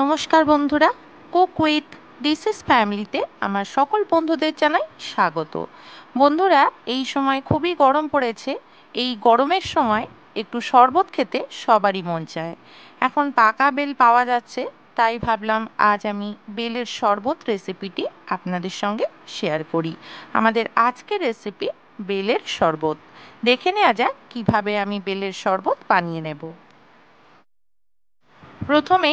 নমস্কার বন্ধুরা, cook with ডিসিস ফ্যামিলিতে আমার সকল বন্ধুদের জানাই স্বাগত। বন্ধুরা, এই সময় খুবই গরম পড়েছে। এই গরমের সময় একটু শরবত খেতে সবারই মন চায়। এখন পাকা বেল পাওয়া যাচ্ছে, তাই ভাবলাম আজ আমি বেলের শরবত রেসিপিটি আপনাদের সঙ্গে শেয়ার করি। আমাদের আজকের রেসিপি বেলের শরবত। দেখে নেওয়া যাক কীভাবে আমি বেলের শরবত বানিয়ে নেব। প্রথমে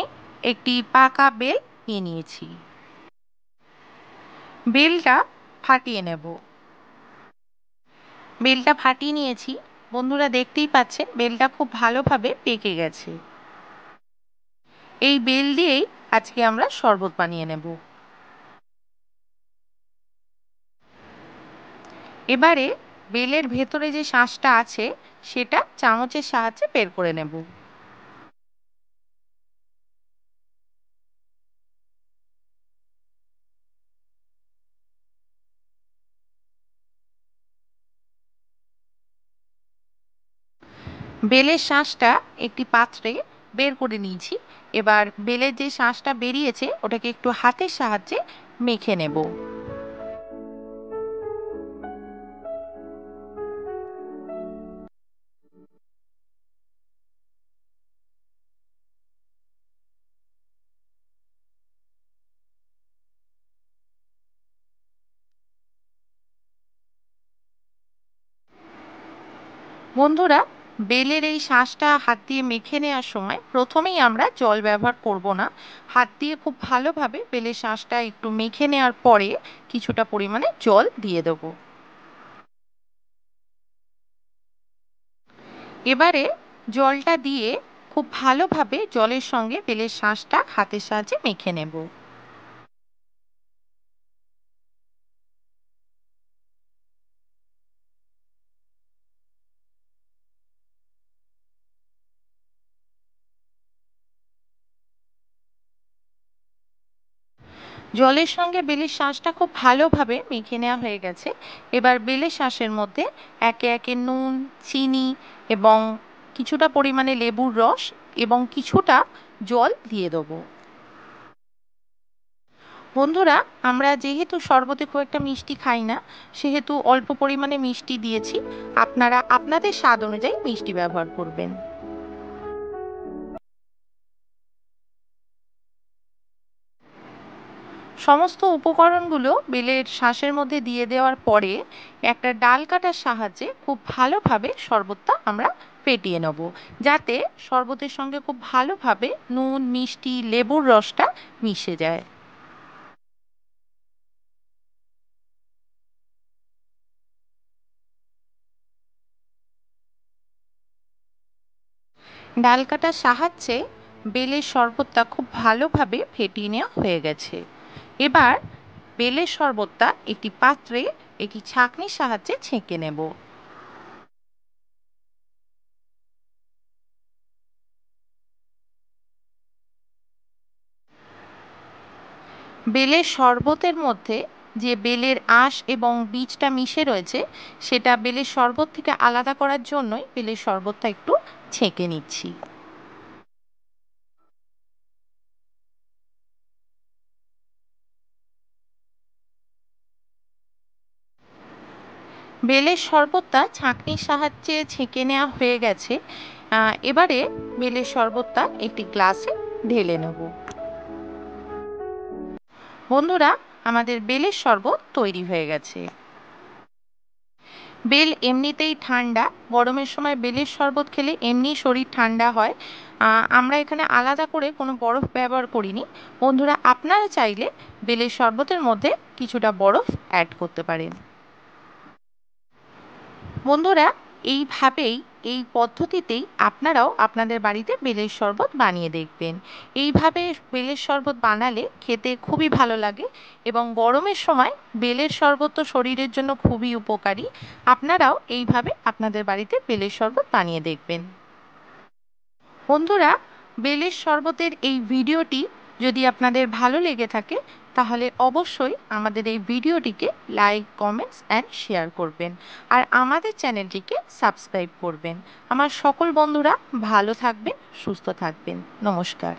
একটি পাকা বেল নিয়ে নিয়েছি। বেলটা ফাটিয়ে নেব। বেলটা ফাটিয়ে নিয়েছি। বন্ধুরা, দেখতেই পাচ্ছেন বেলটা খুব ভালোভাবে পেকে গেছে। এই বেল দিয়েই আজকে আমরা শরবত বানিয়ে নেব। এবারে বেলের ভেতরে যে শাঁসটা আছে সেটা চামচের সাহায্যে বের করে নেব। বেলের শাঁসটা একটি পাত্রে বের করে নিয়েছি। এবার বেলের যে শাঁসটা বেরিয়েছে ওটাকে একটু হাতের সাহায্যে মেখে নেব। বন্ধুরা, বেলের এই শাঁসটা হাত দিয়ে মেখে নেওয়ার সময় প্রথমেই আমরা জল ব্যবহার করব না। হাত দিয়ে খুব ভালোভাবে বেলের শাঁসটা একটু মেখে নেওয়ার পরে কিছুটা পরিমাণে জল দিয়ে দেব। এবারে জলটা দিয়ে খুব ভালোভাবে জলের সঙ্গে বেলের শাঁসটা হাতের সাহায্যে মেখে নেব। জলের সঙ্গে বেলের শাঁসটা খুব ভালোভাবে মেখে নেওয়া হয়ে গেছে। এবার বেলের শাঁসের মধ্যে একে একে নুন, চিনি এবং কিছুটা পরিমাণে লেবুর রস এবং কিছুটা জল দিয়ে দেবো। বন্ধুরা, আমরা যেহেতু শরবতে খুব একটা মিষ্টি খাই না, সেহেতু অল্প পরিমাণে মিষ্টি দিয়েছি। আপনারা আপনাদের স্বাদ অনুযায়ী মিষ্টি ব্যবহার করবেন। সমস্ত উপকরণগুলো বেলের শাঁসের মধ্যে দিয়ে দেওয়ার পরে একটা ডাল কাটার সাহায্যে খুব ভালোভাবে শরবতটা আমরা ফেটিয়ে নেব, যাতে শরবতের সঙ্গে খুব ভালোভাবে নুন, মিষ্টি, লেবুর রসটা মিশে যায়। ডাল কাটার সাহায্যে বেলের শরবতটা খুব ভালোভাবে ফেটিয়ে নেওয়া হয়ে গেছে। এবার বেলের শরবতটা একটি পাত্রে একটি ছাঁকনির সাহায্যে ছেঁকে নেব। বেলের শরবতের মধ্যে যে বেলের আঁশ এবং বীজটা মিশে রয়েছে সেটা বেলের শরবত থেকে আলাদা করার জন্যই বেলের শরবতটা একটু ছেঁকে নিচ্ছি। বেলের শরবতটা ছাঁকনির সাহায্যে ছেঁকে নেওয়া হয়ে গেছে। এবারে বেলের শরবতটা একটি গ্লাসে ঢেলে নেব। বন্ধুরা, আমাদের বেলের শরবত তৈরি হয়ে গেছে। বেল এমনিতেই ঠান্ডা। গরমের সময় বেলের শরবত খেলে এমনি শরীর ঠান্ডা হয়। আমরা এখানে আলাদা করে কোনো বরফ ব্যবহার করিনি। বন্ধুরা, আপনারা চাইলে বেলের শরবতের মধ্যে কিছুটা বরফ অ্যাড করতে পারেন। বন্ধুরা, এইভাবেই, এই পদ্ধতিতেই আপনারাও আপনাদের বাড়িতে বেলের শরবত বানিয়ে দেখবেন। এইভাবে বেলের শরবত বানালে খেতে খুবই ভালো লাগে এবং গরমের সময় বেলের শরবত তো শরীরের জন্য খুবই উপকারী। আপনারাও এইভাবে আপনাদের বাড়িতে বেলের শরবত বানিয়ে দেখবেন। বন্ধুরা, বেলের শরবতের এই ভিডিওটি যদি আপনাদের ভালো লেগে থাকে তাহলে অবশ্যই আমাদের এই ভিডিওটিকে লাইক, কমেন্টস অ্যান্ড শেয়ার করবেন আর আমাদের চ্যানেলটিকে সাবস্ক্রাইব করবেন। আমার সকল বন্ধুরা ভালো থাকবেন, সুস্থ থাকবেন। নমস্কার।